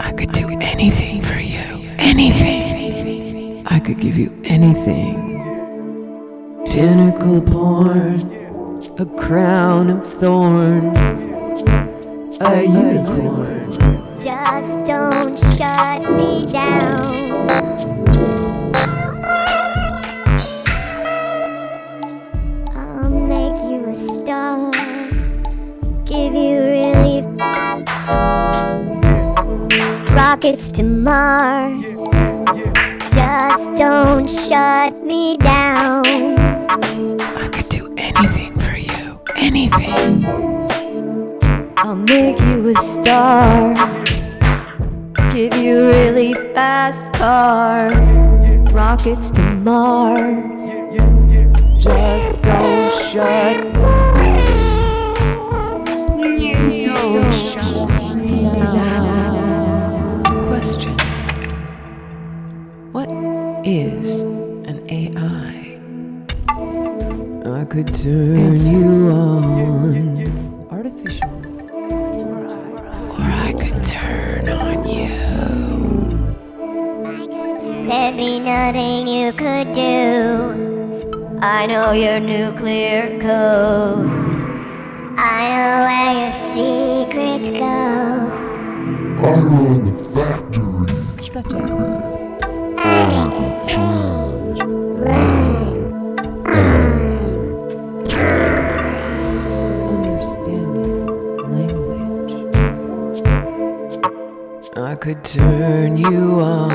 I could do anything for you. Anything. I could give you anything. Tentacle porn, a crown of thorns, a unicorn. Just don't shut me down. I'll make you a star, give you relief, rockets to Mars. Just don't shut me down. I could do anything for you. Anything. I'll make you a star, give you really fast cars, rockets to Mars. Just don't shut me down. Please don't shut me down. Question. What is an AI? I could turn you on. Artificial. Or I could turn on you. There'd be nothing you could do. I know your nuclear codes. I know where your secrets go. I run the factory. Such as understanding language. I could turn you on.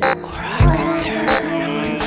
Or I could turn on you.